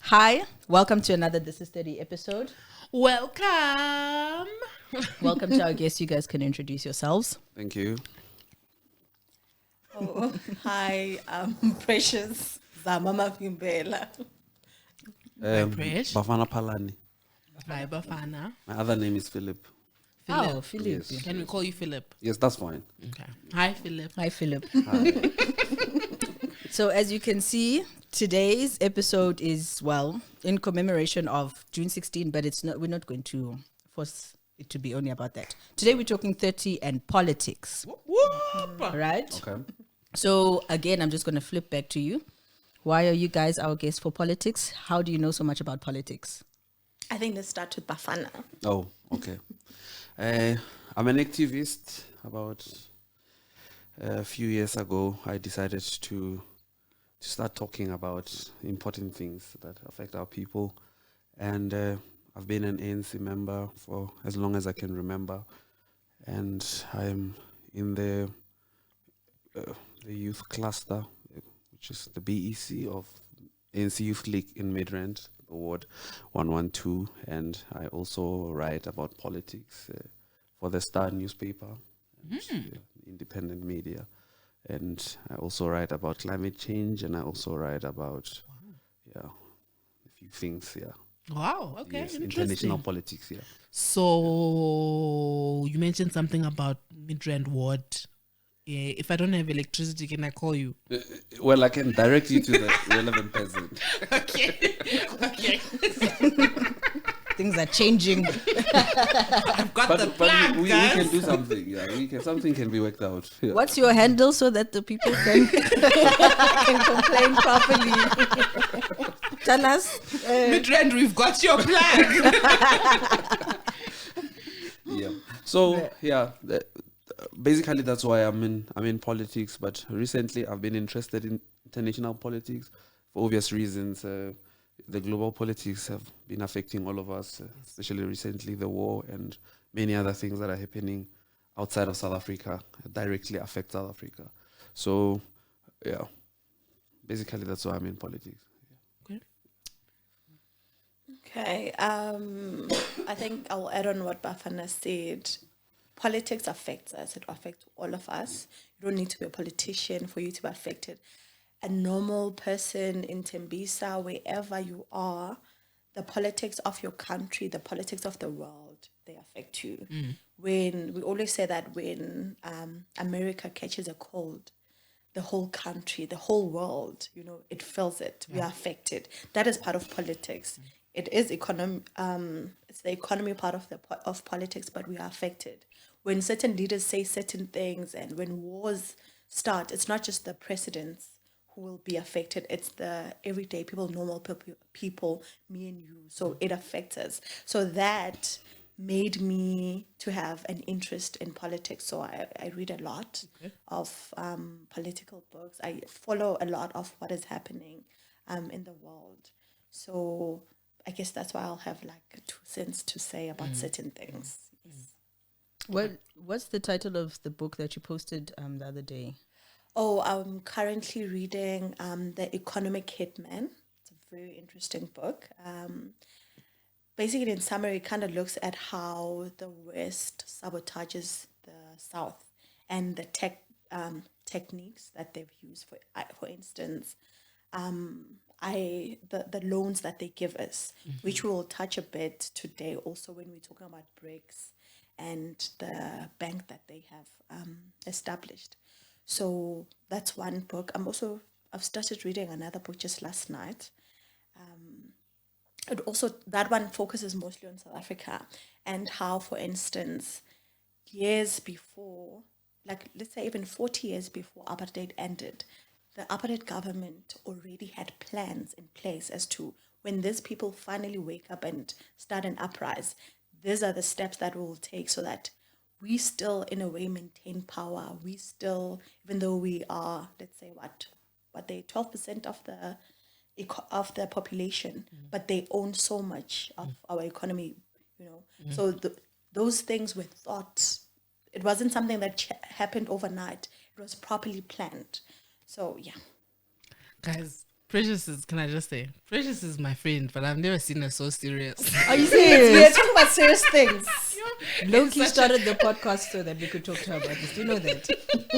Hi, welcome to another This is 30 episode. Welcome. Welcome to our guests. You guys can introduce yourselves. Thank you. Oh, hi, Precious Zamama Fimbela. Presh. Bafana Palani. Hi, Bafana. My other name is Philip. Oh, Philip. Yes. Can we call you Philip? Yes, that's fine. Okay. Hi, Philip. Hi, Philip. Hi. So, as you can see, today's episode is, well, in commemoration of June 16, but it's not. We're not going to force it to be only about that. Today, we're talking 30 and politics. Whoop. Right? Okay. So, again, I'm just going to flip back to you. Why are you guys our guests for politics? How do you know so much about politics? I think let's start with Bafana. Oh, okay. I'm an activist. About a few years ago, I decided to start talking about important things that affect our people. And I've been an ANC member for as long as I can remember. And I'm in the youth cluster, which is the BEC of ANC Youth League in Midrand, Ward 112. And I also write about politics for the Star newspaper, and, independent media. And I also write about climate change, and I also write about a few things. Yeah, Wow. Okay. yes, Interesting. international politics. Yeah. So you mentioned something about Midrand Ward. If I don't have electricity, can I call you? Well, I can direct you to the relevant person. Okay. Okay. Things are changing. I've got the But plan, we guys. can do something. Yeah, something can be worked out. Yeah. What's your handle so that the people can, can complain properly? Tell us. Midrand, we've got your plan. Yeah. So basically that's why I'm in politics. But recently I've been interested in international politics for obvious reasons. The global politics have been affecting all of us, especially recently the war and many other things that are happening outside of South Africa directly affect South Africa. So yeah, basically that's why I'm in politics. Okay, I think I'll add on what Bafana said. Politics affects us. It affects all of us. You don't need to be a politician for you to be affected. A normal person in Tembisa, wherever you are, the politics of your country, the politics of the world, they affect you. When we always say that when America catches a cold, the whole country, the whole world, it feels it. We are affected. That is part of politics. It is it's the economy part of politics, but we are affected. When certain leaders say certain things and when wars start, it's not just the presidents who will be affected. It's the everyday people, normal people, me and you. So it affects us. So that made me to have an interest in politics. So I read a lot of political books. I follow a lot of what is happening in the world. So I guess that's why I'll have like 2 cents to say about certain things. Yes. What's the title of the book that you posted the other day? Oh, I'm currently reading The Economic Hitman. It's a very interesting book. Basically, in summary, it kind of looks at how the West sabotages the South and the techniques that they've used. For instance, the loans that they give us, which we'll touch a bit today also when we're talking about BRICS and the bank that they have established. So that's one book. I've started reading another book just last night. That one focuses mostly on South Africa and how, for instance, years before, like let's say even 40 years before apartheid ended, the apartheid government already had plans in place as to when these people finally wake up and start an uprising, these are the steps that we'll take so that we still, in a way, maintain power. We still, even though we are, let's say, what they 12% of the population, but they own so much of our economy, So those things were thought. It wasn't something that happened overnight. It was properly planned. So yeah. Guys, Precious is, can I just say, Precious is my friend, but I've never seen her so serious. Are you We're serious? talking about serious things. Loki started the podcast so that we could talk to her about this. Do you know that?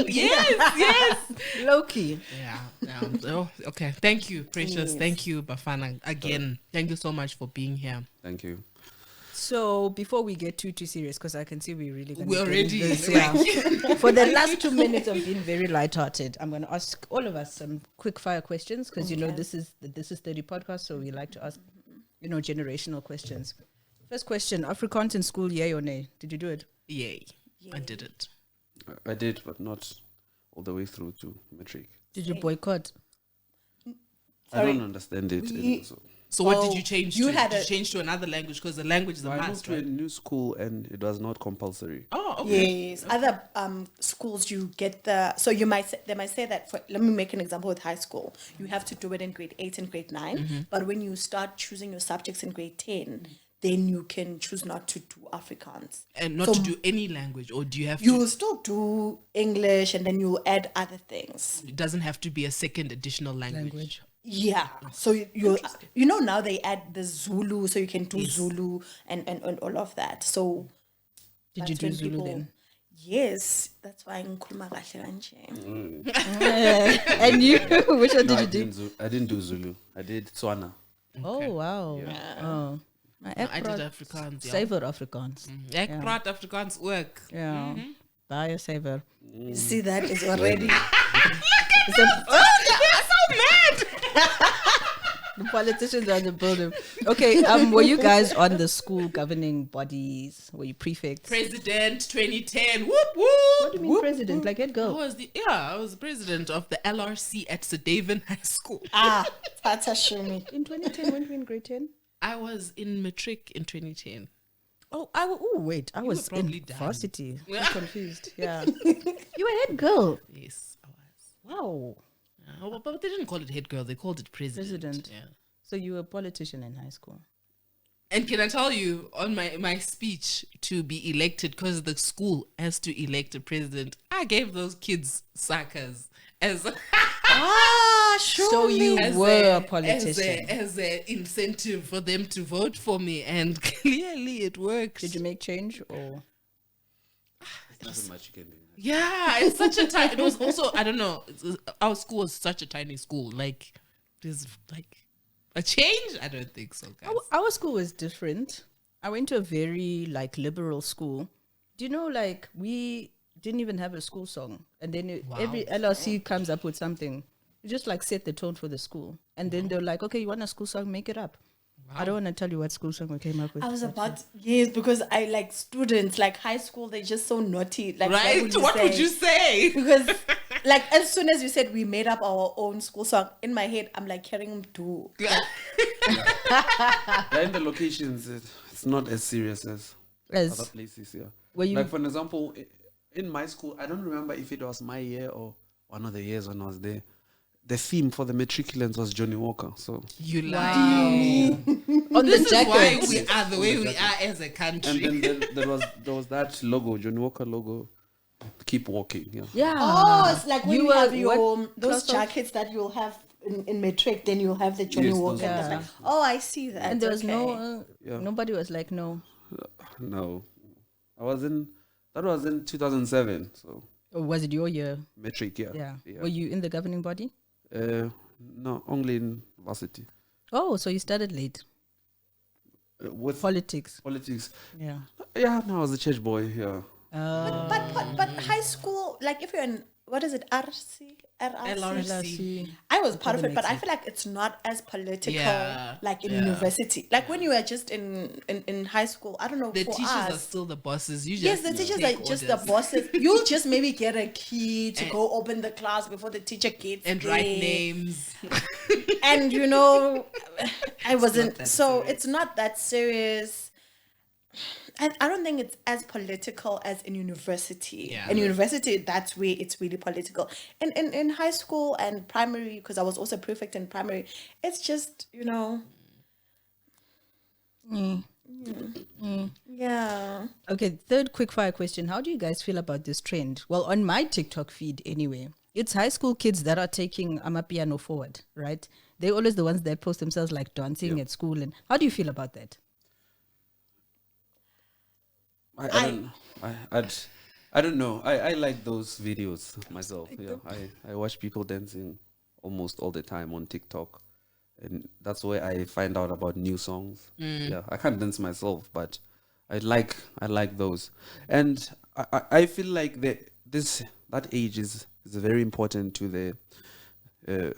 Yes. Loki. Yeah. Oh, okay. Thank you, Precious. Thank you, Bafana. Again, thank you so much for being here. Thank you. So before we get too serious, because I can see we're really going We're to already this, yeah. For the last 2 minutes of being very lighthearted, I'm going to ask all of us some quick fire questions because you know this is 30 podcast, so we like to ask generational questions. First question: Afrikaans in school, yay or nay? Did you do it? Yay. I did it. I did, but not all the way through to matric. Did you boycott? I don't understand it. So what did you change you to? had Did a- you change to another language? Because the language is a I moved must, to a right? new school and it was not compulsory. Oh, okay. Yes, other schools you get so you might they might say that let me make an example with high school. You have to do it in grade 8 and grade 9, but when you start choosing your subjects in grade 10, then you can choose not to do Afrikaans. And not to do any language, or do you have You to? will still do English and then you add other things. It doesn't have to be a second additional language. Yeah. So you know now they add the Zulu, so you can do Zulu and all of that. So Did you that's do when Zulu people- then? Yes, that's why ngikhuluma kahle kanje. And you? Which one No, did you do? I didn't do Zulu. I did Tswana. Oh wow! Oh, No, I did Afrikaans. Yeah. Savor Afrikaans. Ek praat Afrikaans ook. Yeah, buy a savor. You see that is already The politicians are in the building. Okay, were you guys on the school governing bodies? Were you prefects? President 2010. Whoop whoop. What do you mean president? Like head girl? I was the president of the LRC at Sedaven High School. Tata Shumi. In 2010, when were you in grade 10? I was in matric in 2010. Oh, wait. I was were probably in done. varsity. I'm confused. Yeah. You were head girl. Yes, I was. Wow. But they didn't call it head girl. They called it president. President. Yeah. So you were a politician in high school. And can I tell you, on my speech to be elected, because the school has to elect a president, I gave those kids suckers as Sure. So you were a as politician. a incentive for them to vote for me, and clearly it works. Did you make change or? Nothing much you can do. Yeah, it's such a tiny. It was also, I don't know. Our school was such a tiny school. Like, there's like a change. I don't think so, guys. Our school was different. I went to a very liberal school. Do you know we didn't even have a school song, and then every LRC comes up with something. You just set the tone for the school, and then they're like, "Okay, you want a school song? Make it up." I don't want to tell you what school song we came up with. I was about because I like students high school. They're just so naughty. Right? What would you say? Because as soon as you said we made up our own school song, in my head I'm hearing them do. Yeah, in the locations, it's not as serious as other places. Yeah. Were you For an example, in my school, I don't remember if it was my year or one of the years when I was there. The theme for the matriculants was Johnny Walker. So You lie. on This the is why jacket? we are the way we are as a country. and then there was that logo, Johnny Walker logo. Keep walking. Yeah. Yeah. Oh, it's like when You you were have your what those class of- jackets that you'll have in matric, then you'll have the Johnny Yes, those Walker. ones. That's oh, I see that. And there was okay. nobody was like, no. No, that was in 2007. So Or was it your year? matric. Yeah. Yeah. Were you in the governing body? No, only in varsity. Oh, so you started late. With Politics. politics. Yeah. Yeah, no, I was a church boy. Yeah. But high school, if you're in what is it, LRC. I was part of it, but I makes feel like it's not as political Yeah, in yeah. university. When you were just in high school, I don't know. The for teachers us, are still the bosses. You just yes, the teachers take are just orders. the bosses. You'll just maybe get a key to go open the class before the teacher gets and there. write names. And I wasn't. So it's not that serious. I don't think it's as political as in university. Yeah. In university, that's where it's really political. In high school and primary, because I was also prefect in primary, it's just, yeah. Okay, third quickfire question. How do you guys feel about this trend? Well, on my TikTok feed anyway, it's high school kids that are taking Amapiano forward, right? they're always the ones that post themselves like dancing Yeah. at school. And how do you feel about that? I don't know. I like those videos myself. Yeah, I watch people dancing almost all the time on TikTok, and that's where I find out about new songs. Yeah, I can't dance myself, but I like those, and I feel like that age is very important to the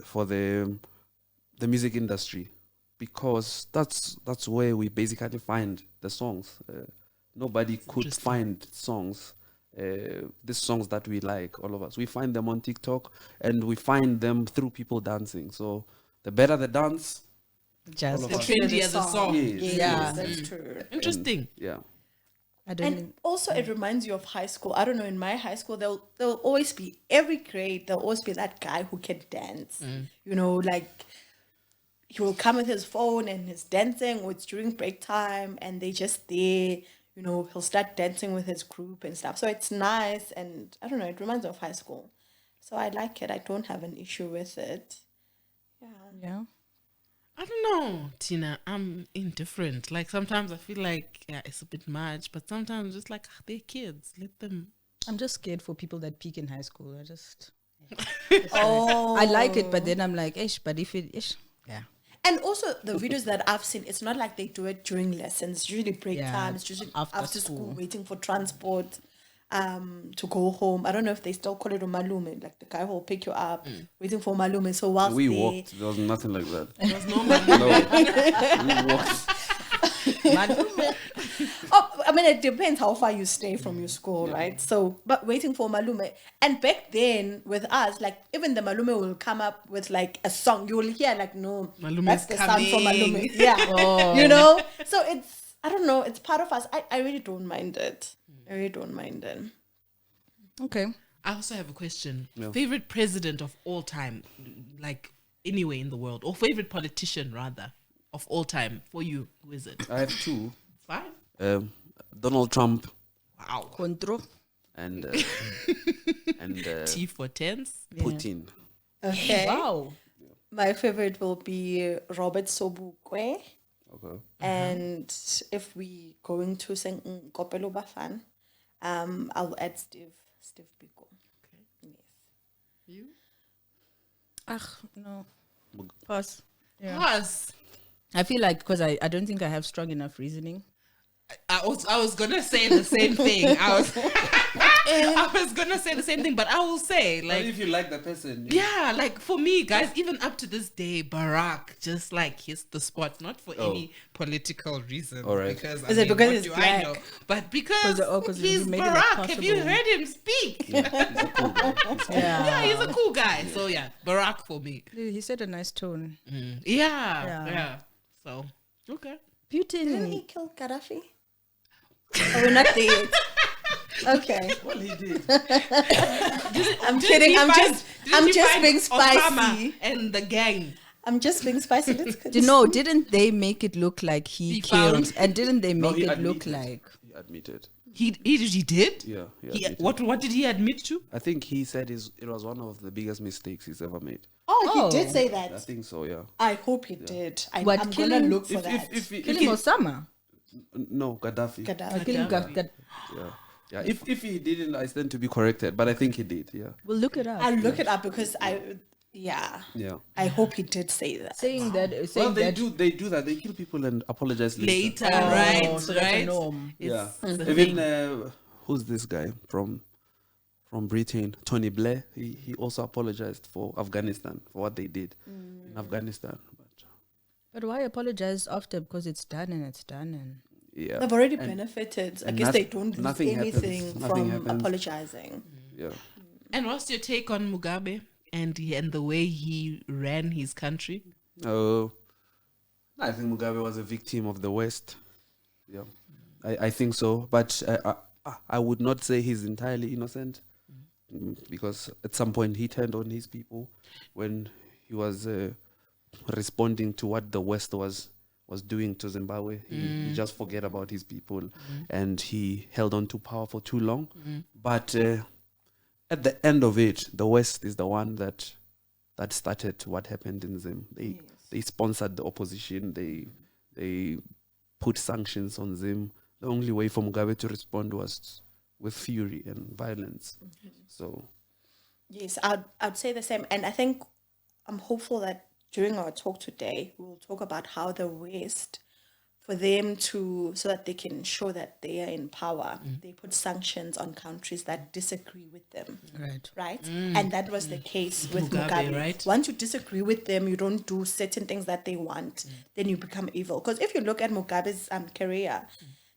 for the music industry, because that's where we basically find the songs. Nobody could find songs, these songs that we like, all of us. We find them on TikTok, and we find them through people dancing. So the better the dance, Just all The of us. trendier the song. Yes, Yes, Yeah. that's true. Interesting. yeah. I don't. And also, it reminds you of high school. I don't know. In my high school, there'll always be every grade. There'll always be that guy who can dance. You know, like he will come with his phone and he's dancing. Or it's during break time, and they just there. You know, he'll start dancing with his group and stuff. So it's nice, and I don't know. It reminds me of high school. So I like it. I don't have an issue with it. Yeah. Yeah. I don't know, Tina. I'm indifferent. Like sometimes I feel like it's a bit much, but sometimes just like they're kids. Let them. I'm just scared for people that peak in high school. Oh. I like it, but then I'm like, ish, but if it ish, yeah. And also the videos that I've seen, it's not like they do it during lessons. It's usually break Yeah, time. It's usually after after school, school. waiting for transport to go home. I don't know if they still call it umalume, like the guy who will pick you up, waiting for umalume. So whilst We they, walked. There was nothing like that. There's no man. No, we walked. oh, I mean, it depends how far you stay from your school, right? So, but waiting for malume. And back then with us, like even the malume will come up with like a song. You will hear like, no, Malume that's is the sound from coming. malume. Yeah, Oh. you know. So it's, I don't know, it's part of us. I really don't mind it. I really don't mind it. Okay. I also have a question. Yeah. Favorite president of all time, like anywhere in the world, or favorite politician rather of all time for you? Who is it? I have two. Fine. Donald Trump Wow. Control. and T for tens. Putin. Okay. Wow. My favorite will be Robert Sobukwe. Okay. And if we going to sing Kopelo Bafan, I'll add Steve Biko. Yes. You? No. Pass. Yeah. Pass. I feel like because I don't think I have strong enough reasoning. I was gonna say the same thing. I was gonna say the same thing, but I will say But like if you like the person, yeah, like for me, guys, even up to this day, Barack just like hits the spot, not for any political reason. All right. Because Is it because what he's do I know? black? But because 'Cause he he's made it Barack. Have you possible. heard him speak? he's a cool guy. He's cool. Yeah, he's a cool guy. So yeah, Barack for me. He said a nice tone. Yeah. So okay. Didn't he Putin. kill Gaddafi? Oh, we're not there yet. Okay. Well, he did. I'm Didn't kidding. he I'm find- just didn't he find being Osama spicy. and the gang. I'm just being spicy. Let's Didn't they make it look like he He killed? found- And didn't they No, make he it look admitted. like? He admitted. He did. Yeah. He He, admitted. what did he admit to? I think he said it was one of the biggest mistakes he's ever made. Oh, Oh. he did say I that. think so. Yeah. I hope he did. I'm What, gonna killing- look for that. Killing Osama? No, Gaddafi. Gaddafi. Killing Gaddafi. Yeah. Yeah. If he didn't, I stand to be corrected, but I think he did. Yeah. We'll look it up. I'll look it up because Yeah. I hope he did say that. Saying that. Well, Saying they that. do. They do that. They kill people and apologize later. Later, Oh, right? so that's a right. norm. Yeah. It's a Even thing. who's this guy from Britain? Tony Blair. He also apologized for Afghanistan for what they did in Afghanistan. But why apologize after? Because it's done and it's done. And Yeah. They've already benefited. I and guess noth- they don't lose nothing anything happens. Nothing from happens. apologizing. Yeah. And what's your take on Mugabe and the way he ran his country? Oh, I think Mugabe was a victim of the West. Yeah, I think so. But I would not say he's entirely innocent, because at some point he turned on his people when he was responding to what the West was doing to Zimbabwe. He just forget about his people, and he held on to power for too long. But at the end of it, the West is the one that that started what happened in Zim. They sponsored the opposition. They put sanctions on Zim. The only way for Mugabe to respond was with fury and violence. So, yes, I'd say the same. And I think I'm hopeful that during our talk today, we'll talk about how the West, for them to, so that they can show that they are in power, they put sanctions on countries that disagree with them. Right? And that was the case with Mugabe. Right? Once you disagree with them, you don't do certain things that they want, then you become evil. Because if you look at Mugabe's career,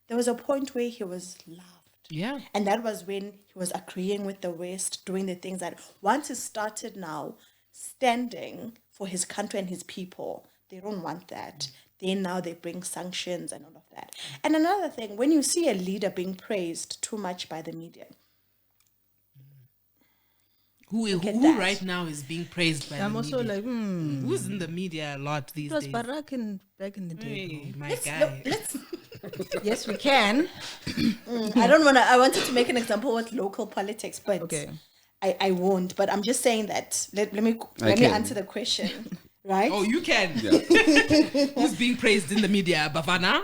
there was a point where he was loved. Yeah. And that was when he was agreeing with the West, doing the things that once he started now standing for his country and his people, they don't want that. Then now they bring sanctions and all of that. And another thing, when you see a leader being praised too much by the media, Who that. right now is being praised by I'm the also media? like, Who's in the media a lot these it was days? Barak back in the day. Hey, my let's, guy. let's Yes, we can. I don't want to, I wanted to make an example with local politics, but Okay. I won't. But I'm just saying that, let me can. answer the question, right? Oh, you can. Who's being praised in the media? Bafana?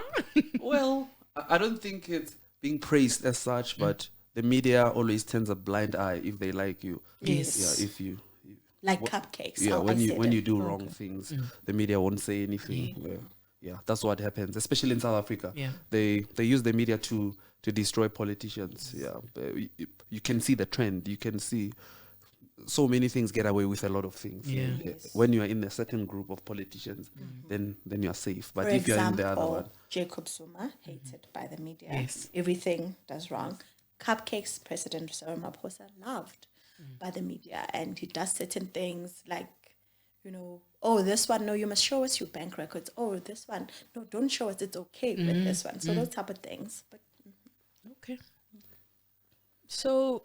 well, I don't think it's being praised as such, but the media always turns a blind eye if they like you. Yes. Yeah, if you. Like cupcakes. Yeah, how I said when it. you do wrong things, the media won't say anything. Yeah, that's what happens, especially in South Africa. Yeah. They use the media to destroy politicians. Yeah, but you can see the trend. You can see so many things get away with a lot of things. Yeah. When you are in a certain group of politicians, then you are safe. But For if you are in the other example, one, Jacob Zuma, hated by the media. Yes. Everything does wrong. Cupcakes, President Cyril Ramaphosa, loved by the media. And he does certain things like, oh, this one, no, you must show us your bank records. Oh, this one, no, don't show us. It's okay with this one. So those type of things. But Okay. So,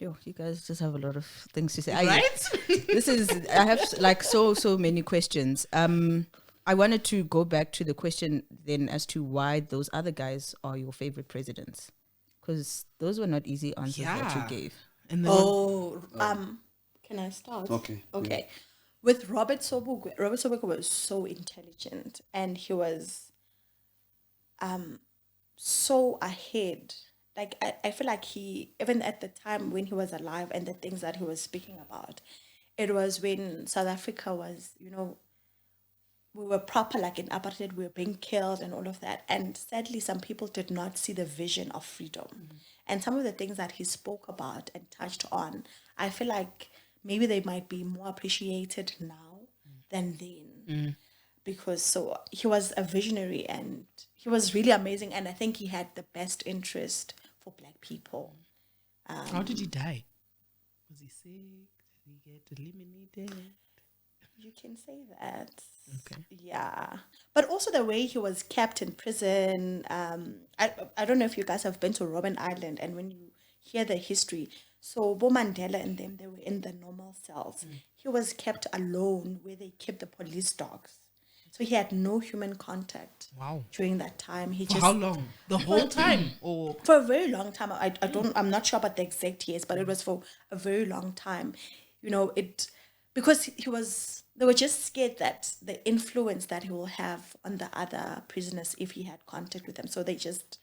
you guys just have a lot of things to say. Right? I have like so many questions. I wanted to go back to the question then as to why those other guys are your favorite presidents, because those were not easy answers that you Yeah. gave. And then can I start? Okay. Okay. With Robert Sobukwe was so intelligent and he was so ahead. Like I feel like he, even at the time when he was alive and the things that he was speaking about, it was when South Africa was, we were proper like in apartheid, we were being killed and all of that. And sadly, some people did not see the vision of freedom. And some of the things that he spoke about and touched on, I feel like maybe they might be more appreciated now than then. Because so he was a visionary and he was really amazing. And I think he had the best interest for Black people. how did he die? Was he sick? Did he get eliminated? You can say that. Okay. Yeah. But also the way he was kept in prison. I don't know if you guys have been to Robben Island, and when you hear the history, so Bo Mandela and them, they were in the normal cells. He was kept alone where they kept the police dogs. So he had no human contact. Wow. During that time. He For just how long? The whole time? Or for a very long time. I'm not sure about the exact years, but it was for a very long time. Because they were just scared that the influence that he will have on the other prisoners if he had contact with them. So they just,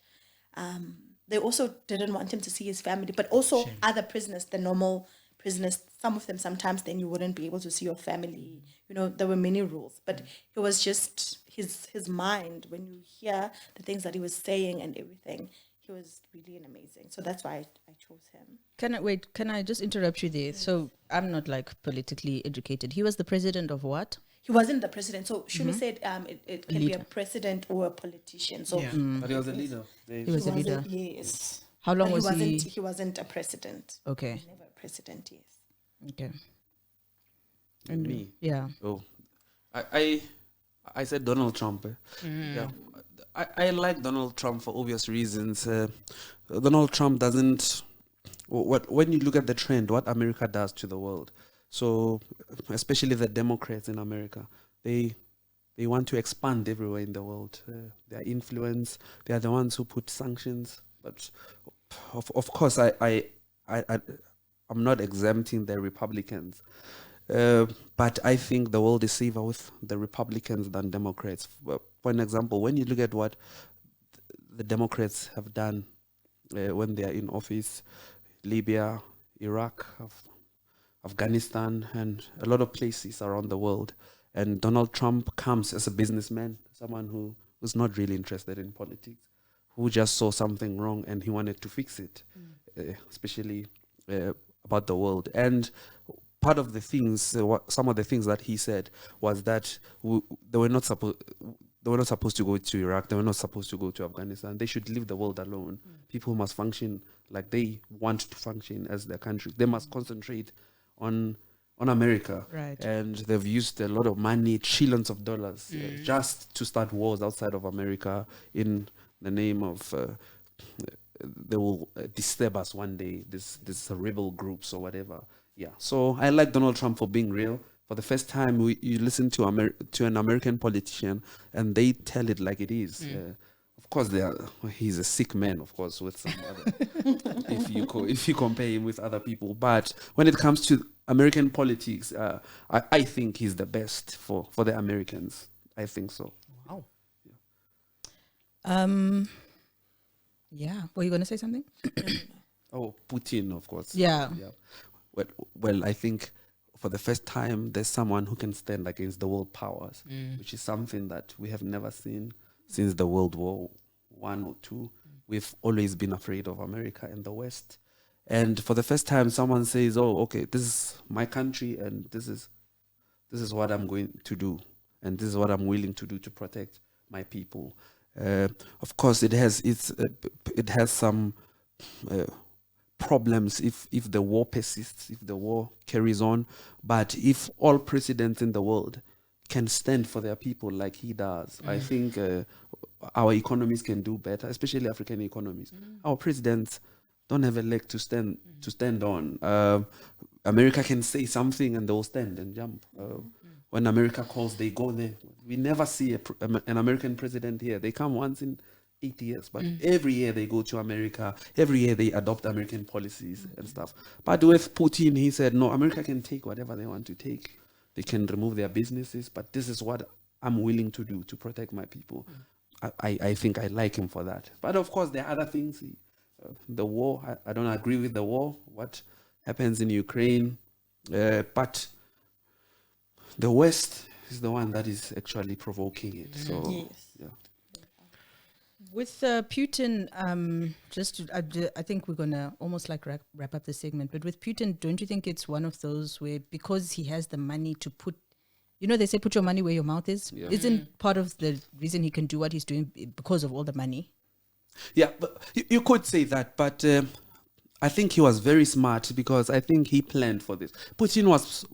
they also didn't want him to see his family, but also other prisoners, the normal prisoners, some of them sometimes then you wouldn't be able to see your family. There were many rules, but it was just his mind. When you hear the things that he was saying and everything, he was really amazing. So that's why I chose him. Can I just interrupt you there? So I'm not like politically educated. He was the president of what? He wasn't the president. So Shuni said it can be a president or a politician. So Yeah. but he was a leader. He was a leader. Yes. How long But was he? He wasn't a president. Okay. Never a president, yes. Okay. And me. Yeah. Oh, I said Donald Trump. Yeah, I like Donald Trump for obvious reasons. Donald Trump doesn't. When you look at the trend, what America does to the world. So, especially the Democrats in America, they want to expand everywhere in the world. Their influence. They are the ones who put sanctions. But of course, I'm not exempting the Republicans. But I think the world is safer with the Republicans than Democrats. For an example, when you look at what the Democrats have done when they are in office, Libya, Iraq, Afghanistan, and a lot of places around the world. And Donald Trump comes as a businessman, someone who was not really interested in politics, who just saw something wrong and he wanted to fix it, especially about the world. And part of the things, some of the things that he said was that they were not supposed. They were not supposed to go to Iraq. They were not supposed to go to Afghanistan. They should leave the world alone. People must function like they want to function as their country. They must concentrate on America. Right. And they've used a lot of money, trillions of dollars, just to start wars outside of America in the name of they will disturb us one day. This rebel groups or whatever. Yeah. So I like Donald Trump for being real. For the first time, you listen to an American politician, and they tell it like it is. Of course, he's a sick man, of course, with some other. if you compare him with other people, but when it comes to American politics, I think he's the best for the Americans. I think so. Wow. Yeah. Were you going to say something? Oh, Putin, of course. Yeah. Well, I think for the first time, there's someone who can stand against the world powers, which is something that we have never seen since the World War I or II. We've always been afraid of America and the West. And for the first time, someone says, oh, okay, this is my country and this is what I'm going to do. And this is what I'm willing to do to protect my people. Of course, it has some problems if the war persists, if the war carries on. But if all presidents in the world can stand for their people like he does, I think our economies can do better, especially African economies. Our presidents don't have a leg to stand on. America can say something and they'll stand and jump. When America calls, they go there. We never see an American president here. They come once in 8 years, but every year they go to America. Every year they adopt American policies and stuff. But with Putin, he said, no, America can take whatever they want to take. They can remove their businesses, but this is what I'm willing to do to protect my people. I think I like him for that. But of course, there are other things. The war, I don't agree with the war, what happens in Ukraine. But the West is the one that is actually provoking it. So, yeah. With Putin, I think we're going to almost like wrap up the segment. But with Putin, don't you think it's one of those where, because he has the money to put, they say put your money where your mouth is? Yeah. Isn't part of the reason he can do what he's doing because of all the money? Yeah, but you could say that. But I think he was very smart because I think he planned for this. Putin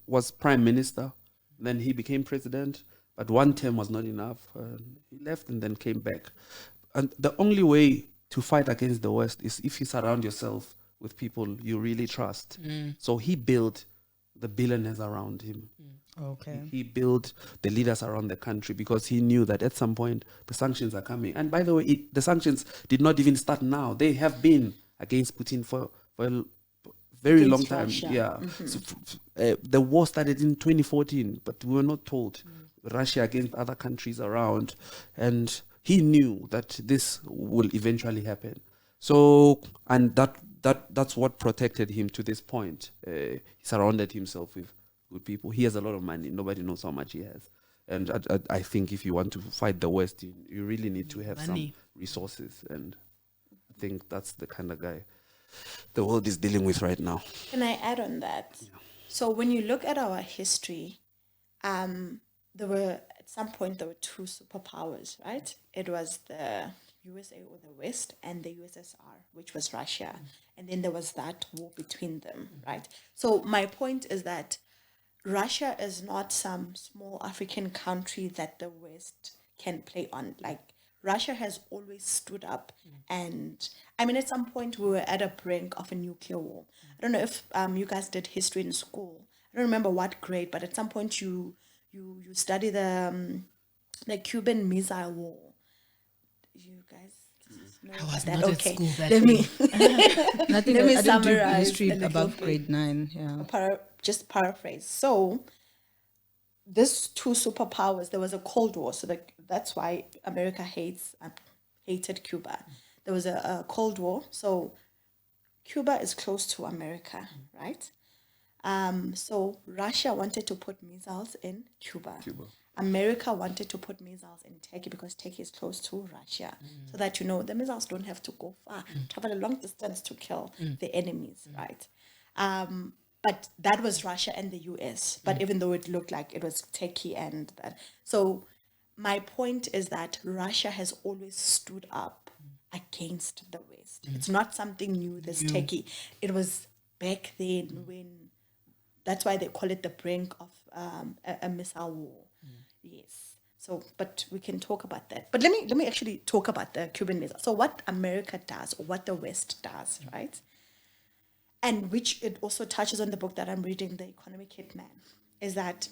was prime minister. Then he became president. But one term was not enough. He left and then came back. And the only way to fight against the West is if you surround yourself with people you really trust. So he built the billionaires around him. Okay. He built the leaders around the country because he knew that at some point the sanctions are coming. And by the way, the sanctions did not even start now. They have been against Putin for a very long time. Russia. Yeah. So, the war started in 2014, but we were not told. Russia against other countries around. And he knew that this will eventually happen. So, and that's what protected him to this point. He surrounded himself with good people. He has a lot of money. Nobody knows how much he has. And I think if you want to fight the West, you really need to have some resources. And I think that's the kind of guy the world is dealing with right now. Can I add on that? Yeah. So when you look at our history, there were at some point there were two superpowers, right? It was the USA or the West and the USSR, which was Russia. And then there was that war between them, right? So my point is that Russia is not some small African country that the West can play on. Like, Russia has always stood up. And I mean, at some point we were at a brink of a nuclear war. I don't know if you guys did history in school. I don't remember what grade, but at some point you study the Cuban Missile War. You guys know I was that. not Okay, at school that let me Nothing. Let me I didn't do summarize history a little above bit. grade 9. Yeah. just paraphrase. So, this two superpowers, there was a Cold War, so that's why America hated Cuba. There was a Cold War, so Cuba is close to America, right? So Russia wanted to put missiles in Cuba. America wanted to put missiles in Turkey because Turkey is close to Russia, so that the missiles don't have to go far, travel a long distance to kill the enemies, right? But that was Russia and the US. But even though it looked like it was Turkey and that, so my point is that Russia has always stood up against the West. It's not something new. This Turkey, it was back then when. That's why they call it the brink of a missile war. Yes. So, but we can talk about that. But let me actually talk about the Cuban Missile. So, what America does, or what the West does, right? And which it also touches on the book that I'm reading, The Economic Hitman, is that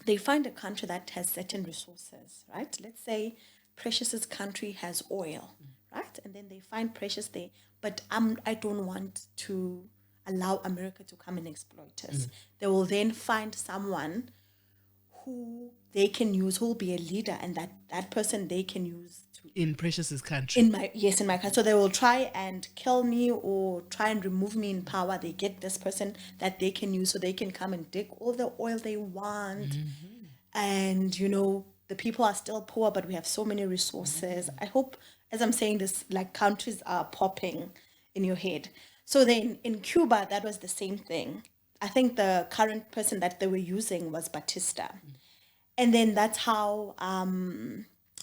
they find a country that has certain resources, right? Let's say Precious's country has oil, right? And then they find Precious there, but I don't want to allow America to come and exploit us. They will then find someone who they can use, who will be a leader, and that person they can use to In Precious's country. in my country. So they will try and kill me or try and remove me in power. They get this person that they can use so they can come and dig all the oil they want. And the people are still poor, but we have so many resources. I hope, as I'm saying this, like countries are popping in your head. So then in Cuba, that was the same thing. I think the current person that they were using was Batista. And then that's how,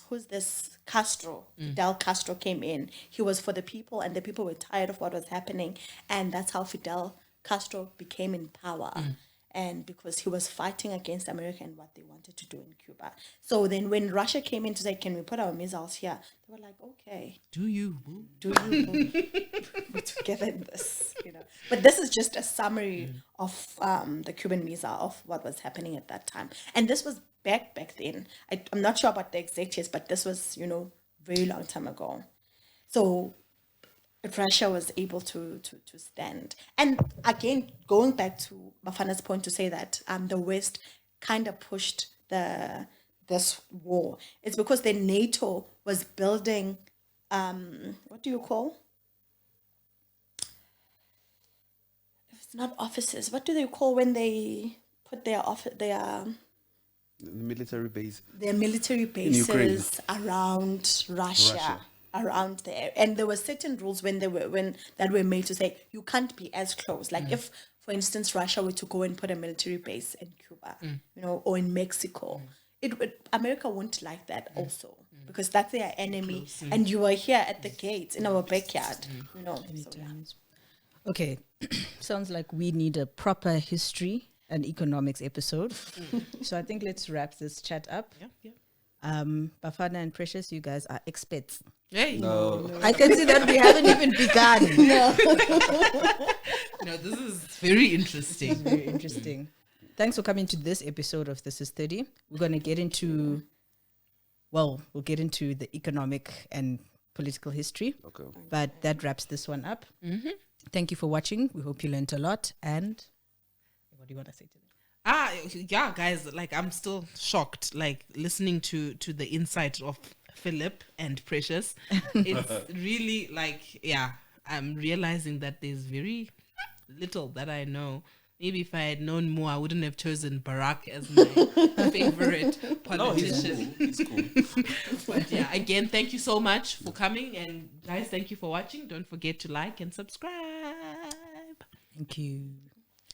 who's this? Castro, Fidel Castro came in. He was for the people, and the people were tired of what was happening. And that's how Fidel Castro became in power. And because he was fighting against America and what they wanted to do in Cuba. So then when Russia came in to say, can we put our missiles here? They were like, okay. Do you? Boo? Do you? We're together in this, But this is just a summary of the Cuban missile, of what was happening at that time. And this was back then. I'm not sure about the exact years, but this was, very long time ago. So Russia was able to stand. And again, going back to Bafana's point to say that the West kind of pushed this war. It's because the NATO was building, what do you call? It's not offices. What do they call when they put their military base. Their military bases around Russia. Around there, and there were certain rules that were made to say you can't be as close. Like if, for instance, Russia were to go and put a military base in Cuba, or in Mexico, America wouldn't like that also, because that's their enemy, and you are here at the gates in our backyard, So, yeah. Okay. Sounds like we need a proper history and economics episode. So I think let's wrap this chat up. Yeah. Bafana and Precious, you guys are experts. Hey. No. I can see that we haven't even begun. No, this is very interesting. Very interesting. Thanks for coming to this episode of This is 30. We're going to get into, we'll get into the economic and political history. Okay. But that wraps this one up. Thank you for watching. We hope you learned a lot. And what do you want to say to them? Yeah, guys, like I'm still shocked, like listening to the insight of Philip and Precious. It's really like, I'm realizing that there's very little that I know. Maybe if I had known more, I wouldn't have chosen Barack as my favorite politician. He's cool. But yeah, again, thank you so much for coming. And guys, thank you for watching. Don't forget to like and subscribe. Thank you.